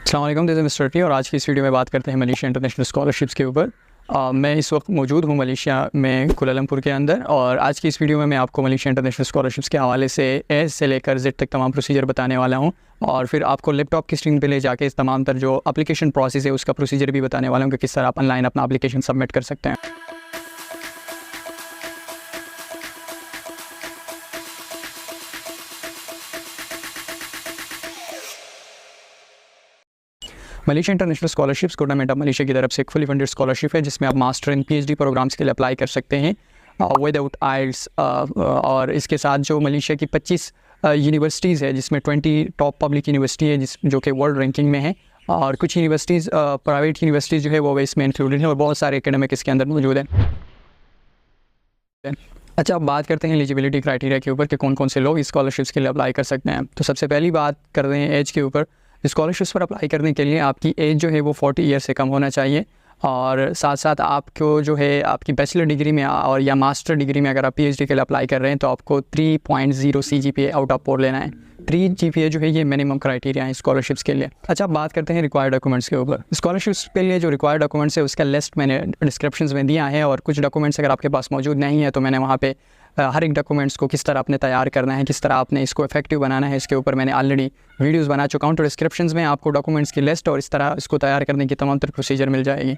अस्सलाम वालेकुम, this is mister T और आज की इस वीडियो में बात करते हैं मलेशिया इंटरनेशनल स्कॉलरशिप्स के ऊपर। मैं इस वक्त मौजूद हूँ मलेशिया में कुआलालंपुर के अंदर और आज की इस वीडियो में मैं आपको मलेशिया इंटरनेशनल स्कॉलरशिप्स के हवाले से ए से लेकर जेड तक तमाम प्रोसीजर बताने वाला हूँ और फिर आपको लैपटॉप की स्क्रीन पे ले जाके इस तमाम तर जो एप्लीकेशन प्रोसेस है उसका प्रोसीजर भी बताने वाला हूँ कि किस तरह आप ऑनलाइन अपना एप्लीकेशन सबमिट कर सकते हैं। Malaysia international scholarships government of Malaysia की तरफ से एक फुली फंडेड स्कॉलरशिप है जिसमें आप मास्टर इन पीएचडी प्रोग्राम्स के लिए अप्लाई कर सकते हैं विदाउट आइल्स और इसके साथ जो मलेशिया की 25 यूनिवर्सिटीज़ है जिसमें 20 टॉप पब्लिक यूनिवर्सिटी है जो कि वर्ल्ड रैंकिंग में है और कुछ यूनिवर्सिटीज़ प्राइवेट यूनिवर्सिटीज़ जो है वो इसमें इंक्लूडेड है और बहुत सारे एकेडमिक इसके अंदर मौजूद हैं। अच्छा, अब बात करते हैं एलिजिबिलिटी क्राइटेरिया के ऊपर कि कौन कौन से लोग इस स्कॉलरशिप्स के लिए अप्लाई कर सकते हैं। तो सबसे पहली बात कर रहे हैं एज के ऊपर। स्कॉलरशिप्स पर अप्लाई करने के लिए आपकी एज जो है वो 40 ईयर से कम होना चाहिए और साथ साथ आपको जो है आपकी बैचलर डिग्री में और या मास्टर डिग्री में अगर आप पीएचडी के लिए अप्लाई कर रहे हैं तो आपको 3.0 CGPA आउट ऑफ 4 लेना है। 3 GPA जो है ये मिनिमम क्राइटेरिया है स्कॉलरशिप्स के लिए। अच्छा, अब बात करते हैं रिक्वायर्ड डॉक्यूमेंट्स के ऊपर। स्कॉलरशिप्स के लिए जो रिक्वायर्ड डॉक्यूमेंट्स है उसका लिस्ट मैंने डिस्क्रिप्शन में दिया है और कुछ डॉक्यूमेंट्स अगर आपके पास मौजूद नहीं है तो मैंने वहाँ पे हर एक डॉक्यूमेंट्स को किस तरह आपने तैयार करना है, किस तरह आपने इसको इफेक्टिव बनाना है, इसके ऊपर मैंने ऑलरेडी वीडियोस बना चुका हूँ। तो डिस्क्रिप्शन में आपको डॉक्यूमेंट्स की लिस्ट और इस तरह इसको तैयार करने की तमाम तरह प्रोसीजर मिल जाएगी।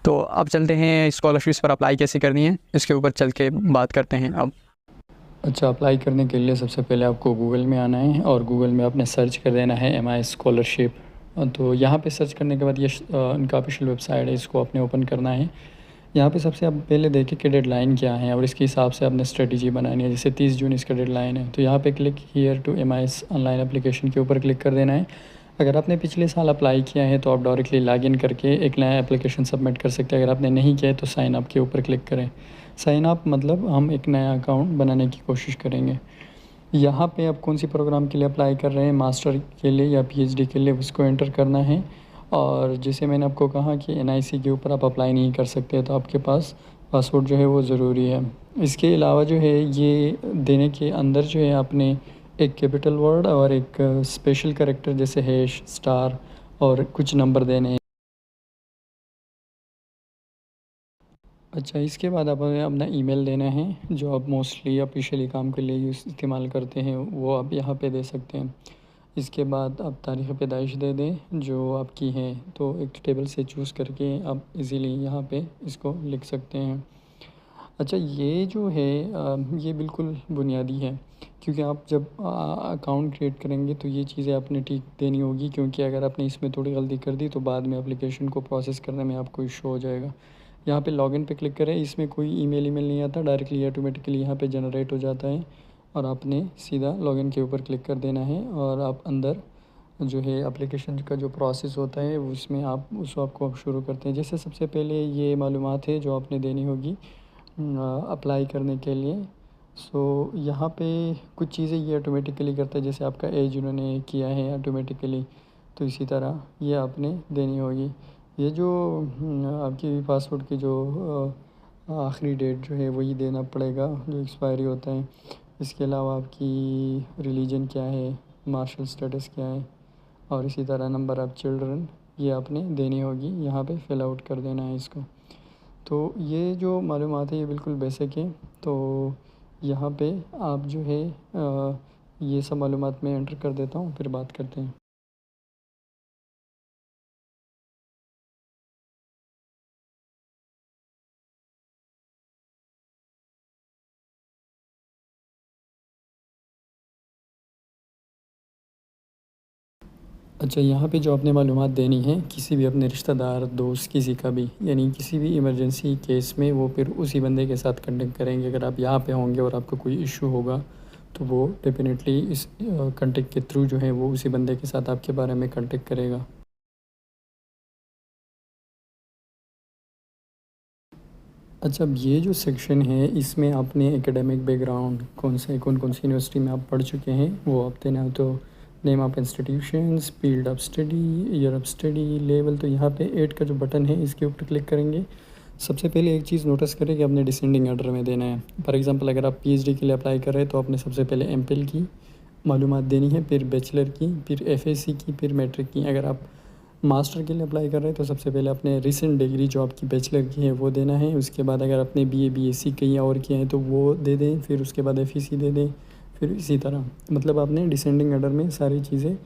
तो अब चलते हैं स्कॉलरशिप्स पर अप्लाई कैसे करनी है इसके ऊपर चल के बात करते हैं अब। अच्छा, अप्लाई करने के लिए सबसे पहले आपको गूगल में आना है और गूगल में आपने सर्च कर देना है MI स्कॉलरशिप। तो यहाँ पे सर्च करने के बाद ये इनका ऑफिशियल वेबसाइट है, इसको आपने ओपन करना है। यहाँ पे सबसे आप पहले देखें कि डेडलाइन क्या है और इसके हिसाब से आपने स्ट्रेटजी बनानी है। जैसे 30 जून इसका डेडलाइन है तो यहाँ पे click here to MI online application के ऊपर क्लिक कर देना है। अगर आपने पिछले साल अप्लाई किया है तो आप डायरेक्टली लॉगिन करके एक नया एप्लीकेशन सबमिट कर सकते हैं। अगर आपने नहीं किया है तो साइन अप के ऊपर क्लिक करें। साइन अप मतलब हम एक नया अकाउंट बनाने की कोशिश करेंगे। यहाँ पे आप कौन सी प्रोग्राम के लिए अप्लाई कर रहे हैं, मास्टर के लिए या PhD के लिए, उसको एंटर करना है। और जैसे मैंने आपको कहा कि NIC के ऊपर आप अप्लाई नहीं कर सकते तो आपके पास पासवर्ड जो है वो ज़रूरी है। इसके अलावा जो है ये देने के अंदर जो है आपने एक कैपिटल वर्ड और एक स्पेशल कैरेक्टर जैसे हैश, स्टार और कुछ नंबर देने हैं। अच्छा, इसके बाद आप अपना ईमेल देना है जो आप मोस्टली ऑफिशियली काम के लिए इस्तेमाल करते हैं वो आप यहाँ पे दे सकते हैं। इसके बाद आप तारीख़ पैदाइश दे दें जो आपकी है, तो एक टेबल से चूज़ करके आप इजीली यहाँ पे इसको लिख सकते हैं। अच्छा, ये जो है ये बिल्कुल बुनियादी है क्योंकि आप जब अकाउंट क्रिएट करेंगे तो ये चीज़ें आपने ठीक देनी होगी, क्योंकि अगर आपने इसमें थोड़ी गलती कर दी तो बाद में एप्लीकेशन को प्रोसेस करने में आपको इशू हो जाएगा। यहाँ पे लॉगिन पे क्लिक करें। इसमें कोई ईमेल नहीं आता, डायरेक्टली ऑटोमेटिकली यहाँ पे जनरेट हो जाता है और आपने सीधा लॉगिन के ऊपर क्लिक कर देना है और आप अंदर जो है एप्लीकेशन का जो प्रोसेस होता है उसमें आप आपको आप शुरू करते हैं। जैसे सबसे पहले ये मालूमात है जो आपने देनी होगी अप्लाई करने के लिए। सो यहाँ पे कुछ चीज़ें ये ऑटोमेटिकली करता है, जैसे आपका एज उन्होंने किया है ऑटोमेटिकली, तो इसी तरह ये आपने देनी होगी। ये जो आपकी पासपोर्ट की जो आखिरी डेट जो है वही देना पड़ेगा जो एक्सपायरी होता है। इसके अलावा आपकी रिलीजन क्या है, मार्शल स्टेटस क्या है और इसी तरह नंबर ऑफ़ चिल्ड्रन ये आपने देनी होगी। यहाँ पे फिल आउट कर देना है इसको। तो ये जो मालूमात है ये बिल्कुल बेसिक है। तो यहाँ पे आप जो है ये सब मालूमात मैं एंटर कर देता हूँ, फिर बात करते हैं। अच्छा, यहाँ पे जो आपने मालूमात देनी है किसी भी अपने रिश्तेदार, दोस्त, किसी का भी, यानी किसी भी इमरजेंसी केस में वो फिर उसी बंदे के साथ कंटेक्ट करेंगे। अगर आप यहाँ पे होंगे और आपको कोई इशू होगा तो वो डेफिनेटली इस कंटेक्ट के थ्रू जो है वो उसी बंदे के साथ आपके बारे में कंटेक्ट करेगा। अच्छा, अब ये जो सेक्शन है इसमें आपने एकेडमिक बैकग्राउंड कौन कौन सी यूनिवर्सिटी में आप पढ़ चुके हैं वो आप देना। तो name of institutions, field of study, year of study, level. तो यहाँ पे ऐड का जो बटन है इसके ऊपर क्लिक करेंगे। सबसे पहले एक चीज़ नोटिस करें कि आपने डिसेंडिंग ऑर्डर में देना है। फॉर एग्जांपल अगर आप PhD के लिए अप्लाई कर रहे हैं तो आपने सबसे पहले MPhil की मालूमात देनी है, फिर बैचलर की, फिर एफएसी की, फिर मैट्रिक की। अगर आप मास्टर के लिए अप्लाई कर रहे हैं तो सबसे पहले अपने रिसेंट डिग्री जो आपकी बैचलर की है वो देना है। उसके बाद अगर आपने बीए बीएससी कहीं और किए हैं तो वो दे दें, फिर उसके बाद एफईसी दे दें, फिर इसी तरह मतलब आपने डिसेंडिंग ऑर्डर में सारी चीज़ें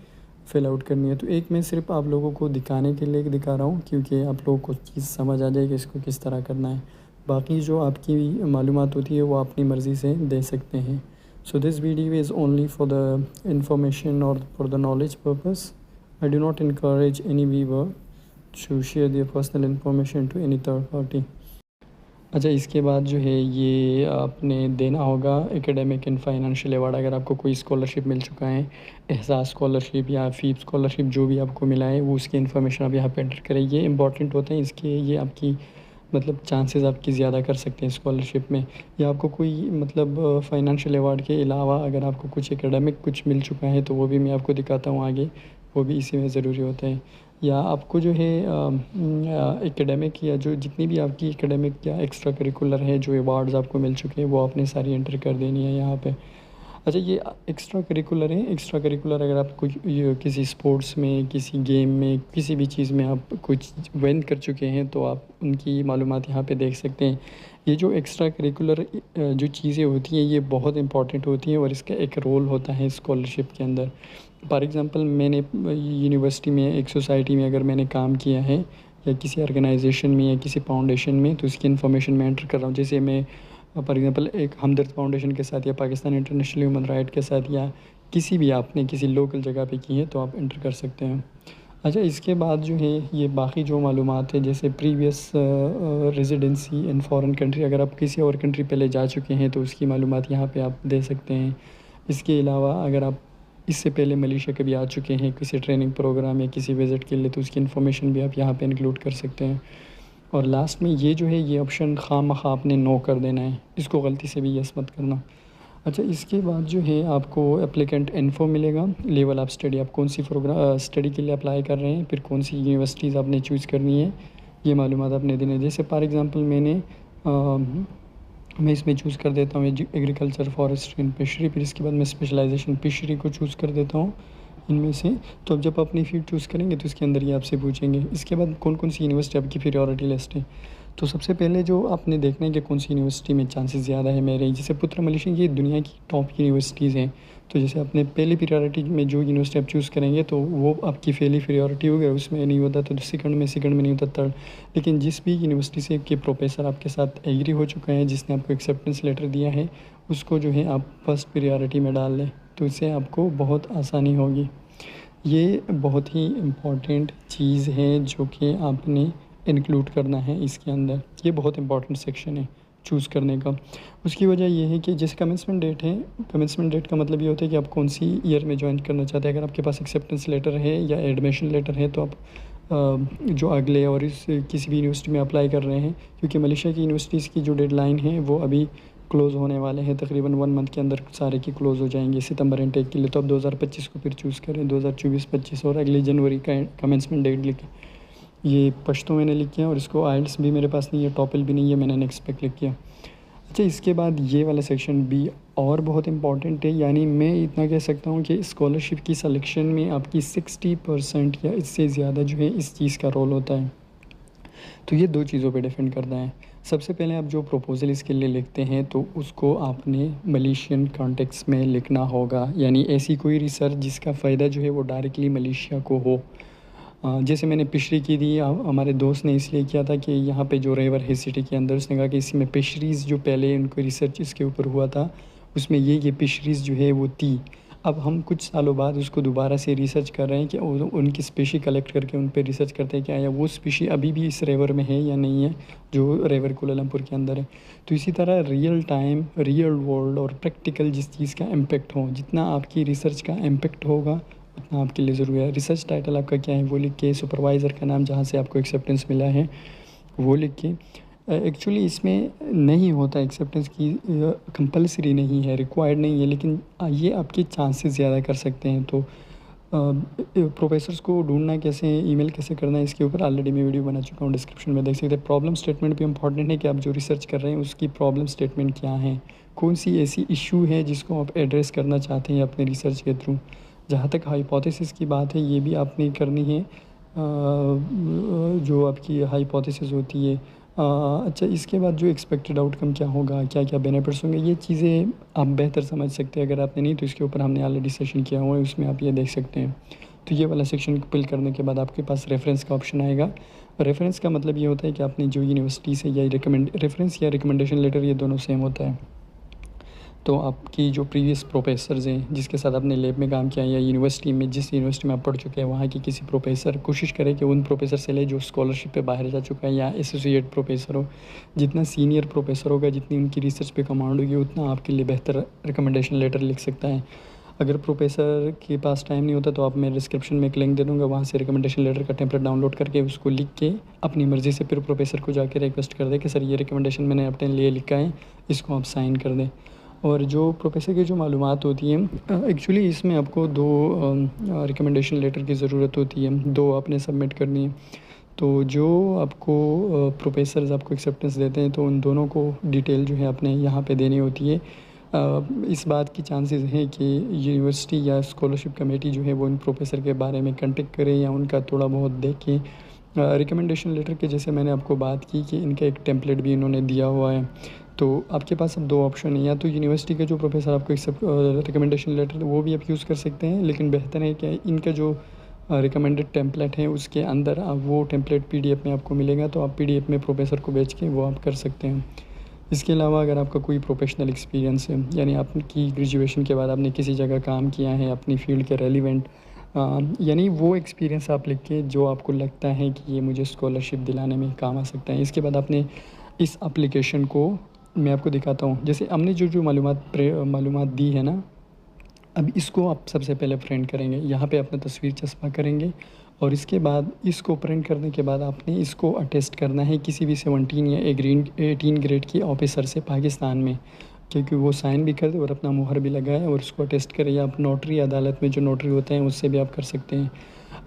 फिल आउट करनी है। तो एक मैं सिर्फ आप लोगों को दिखाने के लिए दिखा रहा हूँ, क्योंकि आप लोगों को चीज़ समझ आ जाए कि इसको किस तरह करना है। बाकी जो आपकी मालूमात होती है वो अपनी मर्ज़ी से दे सकते हैं। So this video is only for the information और for the knowledge purpose. I do not encourage any viewer to share their personal information to any third party. अच्छा, इसके बाद जो है ये आपने देना होगा एकेडमिक एंड फाइनेंशियल अवार्ड। अगर आपको कोई स्कॉलरशिप मिल चुका है, एहसास स्कॉलरशिप या फीप स्कॉलरशिप जो भी आपको मिला है, वो उसकी इन्फॉर्मेशन आप यहाँ पे एंटर करें। ये इंपॉर्टेंट होता है, इसके ये आपकी मतलब चांसेस आपकी ज़्यादा कर सकते हैं स्कॉलरशिप में। या आपको कोई मतलब फाइनेंशियल अवार्ड के अलावा अगर आपको कुछ एकेडमिक कुछ मिल चुका है तो वो भी मैं आपको दिखाता हूँ आगे, वो भी इसी में ज़रूरी होता है। या आपको जो है एकेडमिक या जो जितनी भी आपकी एकेडमिक या एक्स्ट्रा करिकुलर है जो अवार्ड्स आपको मिल चुके हैं वो आपने सारी एंटर कर देनी है यहाँ पे। अच्छा, ये एक्स्ट्रा करिकुलर है। एक्स्ट्रा करिकुलर अगर आप कुछ किसी स्पोर्ट्स में, किसी गेम में, किसी भी चीज़ में आप कुछ विन कर चुके हैं तो आप उनकी मालूमात यहाँ पे देख सकते हैं। ये जो एक्स्ट्रा करिकुलर जो चीज़ें होती हैं ये बहुत इंपॉर्टेंट होती हैं और इसका एक रोल होता है स्कॉलरशिप के अंदर। फॉर एग्ज़ाम्पल मैंने यूनिवर्सिटी में एक सोसाइटी में अगर मैंने काम किया है या किसी ऑर्गेनाइजेशन में या किसी फाउंडेशन में, तो इसकी इन्फॉर्मेशन मैं एंटर कर रहा हूँ। जैसे मैं फॉर एग्ज़ाम्पल एक हमदर्द फाउंडेशन के साथ या पाकिस्तान इंटरनेशनल ह्यूमन राइट के साथ या किसी भी आपने किसी लोकल जगह पे की है तो आप एंटर कर सकते हैं। अच्छा, इसके बाद जो है ये बाकी जो मालूमात है जैसे previous residency in foreign country, अगर आप किसी और कंट्री पहले जा चुके हैं तो उसकी मालूमात यहाँ पे आप दे सकते हैं। इसके अलावा अगर आप इससे पहले मलेशिया कभी आ चुके हैं किसी ट्रेनिंग प्रोग्राम या किसी विज़िट के लिए तो उसकी इन्फॉर्मेशन भी आप यहाँ पे इंक्लूड कर सकते हैं। और लास्ट में ये जो है ये ऑप्शन खामखा आपने नो कर देना है, इसको गलती से भी यस मत करना। अच्छा, इसके बाद जो है आपको एप्लीकेंट इन्फो मिलेगा, लेवल ऑफ स्टडी, आप कौन सी प्रोग्राम स्टडी के लिए अप्लाई कर रहे हैं, फिर कौन सी यूनिवर्सिटीज़ आपने चूज़ करनी है, ये मालूमात आपने देने। जैसे फॉर एग्ज़ाम्पल मैं इसमें चूज़ कर देता हूँ एग्रीकल्चर, फॉरेस्ट्री एंड फिशरी, फिर इसके बाद मैं स्पेशलाइजेशन फिशरी को चूज़ कर देता हूँ इनमें से। तो अब जब अपनी फील्ड चूज़ करेंगे तो इसके अंदर ये आपसे पूछेंगे इसके बाद कौन कौन सी यूनिवर्सिटी आपकी प्रायोरिटी लिस्ट है। तो सबसे पहले जो आपने देखना है कि कौन सी यूनिवर्सिटी में चांसेस ज़्यादा है मेरे, जैसे पुत्र मलेशिया ये दुनिया की टॉप यूनिवर्सिटीज़ हैं। तो जैसे अपने पहली प्रायोरिटी में जो यूनिवर्सिटी आप चूज़ करेंगे तो वो आपकी पहली प्रायोरिटी होगी, उसमें नहीं होता तो सेकंड में नहीं होता थर्ड। लेकिन जिस भी यूनिवर्सिटी से के प्रोफेसर आपके साथ एग्री हो चुका है, जिसने आपको एक्सेप्टेंस लेटर दिया है, उसको जो है आप फर्स्ट प्रायोरिटी में डाल लें, तो इससे आपको बहुत आसानी होगी। ये बहुत ही इम्पॉर्टेंट चीज़ है जो कि आपने इंक्लूड करना है इसके अंदर। ये बहुत इंपॉर्टेंट सेक्शन है चूज़ करने का। उसकी वजह ये है कि जैसे कमेंसमेंट डेट है, कमेंसमेंट डेट का मतलब ये होता है कि आप कौन सी ईयर में ज्वाइन करना चाहते हैं। अगर आपके पास एक्सेप्टेंस लेटर है या एडमिशन लेटर है तो आप जो अगले और इस किसी भी यूनिवर्सिटी में अप्लाई कर रहे हैं, क्योंकि मलेशिया की यूनिवर्सिटीज़ की जो डेडलाइन है वो अभी क्लोज़ होने वाले हैं, तकरीबन 1 मंथ के अंदर सारे की क्लोज़ हो जाएंगे सितंबर इनटेक के लिए। तो अब 2025 को फिर चूज़ करें, 2024-25 और अगले जनवरी का कमेंसमेंट डेट लिखें। ये पश्तो मैंने लिख किया और इसको आइल्स भी मेरे पास नहीं है, टॉपल भी नहीं है, मैंने नेक्स्ट लिख किया। अच्छा, इसके बाद ये वाला सेक्शन बी और बहुत इंपॉर्टेंट है, यानी मैं इतना कह सकता हूँ कि स्कॉलरशिप की सिलेक्शन में आपकी 60% या इससे ज़्यादा जो है इस चीज़ का रोल होता है। तो ये 2 चीज़ों पे डिपेंड करता है। सबसे पहले आप जो प्रपोज़ल इसके लिए लिखते हैं तो उसको आपने मलेशियन कॉन्टेक्स्ट में लिखना होगा, यानी ऐसी कोई रिसर्च जिसका फ़ायदा जो है वो डायरेक्टली मलेशिया को हो। जैसे मैंने फिशरी की थी, हमारे दोस्त ने इसलिए किया था कि यहाँ पे जो रिवर है सिटी के अंदर, उसने कहा कि इसमें फिशरीज़ जो पहले उनको रिसर्च इसके ऊपर हुआ था उसमें ये फिशरीज़ जो है वो थी। अब हम कुछ सालों बाद उसको दोबारा से रिसर्च कर रहे हैं कि उनकी स्पीशी कलेक्ट करके उन पे रिसर्च करते हैं कि आया वो स्पीशी अभी भी इस रिवर में है या नहीं है जो रिवर कुआलालंपुर के अंदर है। तो इसी तरह रियल टाइम, रियल वर्ल्ड और प्रैक्टिकल जिस चीज़ का इम्पेक्ट हो, जितना आपकी रिसर्च का इम्पेक्ट होगा उतना आपके लिए ज़रूरी है। रिसर्च टाइटल आपका क्या है वो लिख के, सुपरवाइज़र का नाम जहाँ से आपको एक्सेप्टेंस मिला है वो लिख के। एक्चुअली इसमें नहीं होता एक्सेप्टेंस की, कंपलसरी नहीं है, रिक्वायर्ड नहीं है, लेकिन ये आपके चांसेस ज़्यादा कर सकते हैं। तो प्रोफेसर्स को ढूंढना कैसे, ईमेल कैसे करना है, इसके ऊपर ऑलरेडी मैं वीडियो बना चुका हूँ, डिस्क्रिप्शन में देख सकते हैं। प्रॉब्लम स्टेटमेंट भी इंपॉर्टेंट है कि आप जो रिसर्च कर रहे हैं उसकी प्रॉब्लम स्टेटमेंट क्या है, कौन सी ऐसी इशू है जिसको आप एड्रेस करना चाहते हैं अपने रिसर्च के थ्रू। जहाँ तक हाइपोथेसिस की बात है, ये भी आपने करनी है, जो आपकी हाइपोथेसिस होती है। अच्छा, इसके बाद जो एक्सपेक्टेड आउटकम क्या होगा, क्या क्या बेनिफिट्स होंगे, ये चीज़ें आप बेहतर समझ सकते हैं। अगर आपने नहीं तो इसके ऊपर हमने ऑलरेडी सेशन किया हुआ है, उसमें आप ये देख सकते हैं। तो ये वाला सेक्शन फिल करने के बाद आपके पास रेफरेंस का ऑप्शन आएगा। रेफरेंस का मतलब ये होता है कि आपने जो यूनिवर्सिटी से या रेफरेंस या रिकमेंडेशन लेटर, ये दोनों सेम होता है। तो आपकी जो प्रीवियस प्रोफेसर्स हैं जिसके साथ आपने लैब में काम किया है, या यूनिवर्सिटी में जिस यूनिवर्सिटी में आप पढ़ चुके हैं, वहाँ की किसी प्रोफेसर, कोशिश करें कि उन प्रोफेसर से ले जो स्कॉलरशिप पे बाहर जा चुका है, या एसोसिएट प्रोफेसर हो। जितना सीनियर प्रोफेसर होगा, जितनी उनकी रिसर्च पे कमांड होगी, उतना आपके लिए बेहतर रिकमेंडेशन लेटर लिख सकता है। अगर प्रोफेसर के पास टाइम नहीं होता तो आप, मैं डिस्क्रिप्शन में एक लिंक दे दूँगा, वहाँ से रिकमेंडेशन लेटर का टेम्पलेट डाउनलोड करके उसको लिख के अपनी मर्ज़ी से फिर प्रोफेसर को जाके रिक्वेस्ट कर दें कि सर ये रिकमेंडेशन मैंने अपने लिए लिखा है, इसको आप साइन कर दें। और जो प्रोफेसर की जो मालूमात होती हैं, एक्चुअली इसमें आपको 2 रिकमेंडेशन लेटर की ज़रूरत होती है, 2 आपने सबमिट करनी है। तो जो आपको प्रोफेसर्स आपको एक्सेप्टेंस देते हैं, तो उन दोनों को डिटेल जो है अपने यहाँ पे देनी होती है। इस बात की चांसेस हैं कि यूनिवर्सिटी या स्कॉलरशिप कमेटी जो है वो इन प्रोफेसर के बारे में कांटेक्ट करें या उनका थोड़ा बहुत देखें। रिकमेंडेशन लेटर के जैसे मैंने आपको बात की कि इनका एक टेम्पलेट भी इन्होंने दिया हुआ है। तो आपके पास अब 2 ऑप्शन है, या तो यूनिवर्सिटी के जो प्रोफेसर आपको एक्सेप्ट रिकमेंडेशन लेटर, वो भी आप यूज़ कर सकते हैं, लेकिन बेहतर है कि इनका जो रिकमेंडेड टेम्पलेट है उसके अंदर आप वो टेम्पलेट पीडीएफ में आपको मिलेगा, तो आप पीडीएफ में प्रोफेसर को भेज के वो आप कर सकते हैं। इसके अलावा अगर आपका कोई प्रोफेशनल एक्सपीरियंस है, यानी आपकी ग्रेजुएशन के बाद आपने किसी जगह काम किया है अपनी फील्ड के रेलिवेंट, यानी वो एक्सपीरियंस आप लिख के जो आपको लगता है कि ये मुझे स्कॉलरशिप दिलाने में काम आ सकता है। इसके बाद आपने इस एप्लीकेशन को, मैं आपको दिखाता हूँ, जैसे हमने जो मालूमात दी है ना, अब इसको आप सबसे पहले प्रिंट करेंगे। यहाँ पे अपना तस्वीर चस्पा करेंगे, और इसके बाद इसको प्रिंट करने के बाद आपने इसको अटेस्ट करना है किसी भी 17 या 18 ग्रेड की ऑफिसर से पाकिस्तान में, क्योंकि वो साइन भी कर दे और अपना मुहर भी लगाए और उसको अटेस्ट करें। या आप नोटरी अदालत में जो नोटरी होते हैं उससे भी आप कर सकते हैं।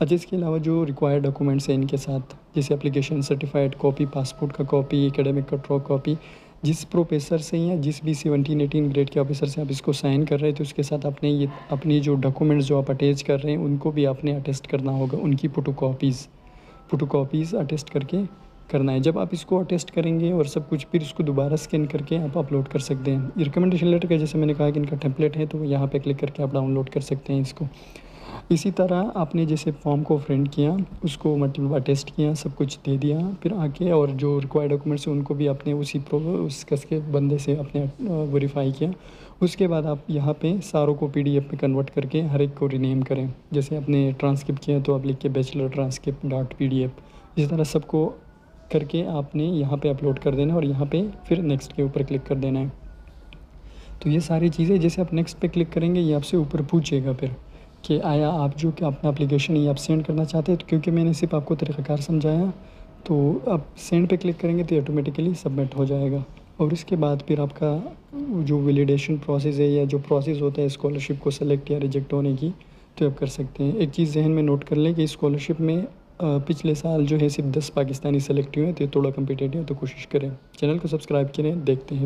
अच्छा, इसके अलावा जो रिक्वायर्ड डॉक्यूमेंट्स हैं इनके साथ, जैसे एप्लीकेशन, सर्टिफाइड कॉपी, पासपोर्ट का कॉपी, एकेडमिक का ट्रू कॉपी, जिस प्रोफेसर से या जिस भी 17-18 ग्रेड के ऑफिसर से आप इसको साइन कर रहे थे, उसके साथ आपने ये अपनी जो डॉक्यूमेंट्स जो आप अटैच कर रहे हैं उनको भी आपने अटेस्ट करना होगा, उनकी फ़ोटोकॉपीज़ अटेस्ट करके करना है। जब आप इसको अटेस्ट करेंगे और सब कुछ, फिर इसको दोबारा स्कैन करके आप अपलोड कर सकते हैं। रिकमेंडेशन लेटर का जैसे मैंने कहा कि इनका टेम्पलेट है, तो यहाँ पे क्लिक करके आप डाउनलोड कर सकते हैं इसको। इसी तरह आपने जैसे फॉर्म को प्रिंट किया, उसको मतलब अटेस्ट किया, सब कुछ दे दिया, फिर आके और जो रिक्वायर्ड डॉक्यूमेंट्स हैं उनको भी आपने उस कस के बंदे से अपने वेरीफाई किया। उसके बाद आप यहाँ पे सारों को पीडीएफ में कन्वर्ट करके हर एक को रीनेम करें। जैसे आपने ट्रांसक्रिप्ट किया तो आप लिख के bachelor_transcript.pdf, इस तरह सबको करके आपने यहाँ पे अपलोड कर देना और यहाँ पे फिर नेक्स्ट के ऊपर क्लिक कर देना है। तो ये सारी चीज़ें, जैसे आप नेक्स्ट पे क्लिक करेंगे ये आपसे ऊपर पूछेगा फिर कि आया आप जो कि अपना एप्लीकेशन ये आप सेंड करना चाहते हैं। तो क्योंकि मैंने सिर्फ आपको तरीक़ाकार समझाया, तो आप सेंड पे क्लिक करेंगे तो ऑटोमेटिकली सबमिट हो जाएगा। और इसके बाद फिर आपका जो वैलिडेशन प्रोसेस है या जो प्रोसेस होता है स्कॉलरशिप को सेलेक्ट या रिजेक्ट होने की, तो आप कर सकते हैं। एक चीज़ जहन में नोट कर लें कि स्कॉलरशिप में पिछले साल जो है सिर्फ 10 पाकिस्तानी सेलेक्ट हुए हैं, तो ये थोड़ा कम्पिटेटिव है, तो कोशिश करें। चैनल को सब्सक्राइब करें, देखते हैं।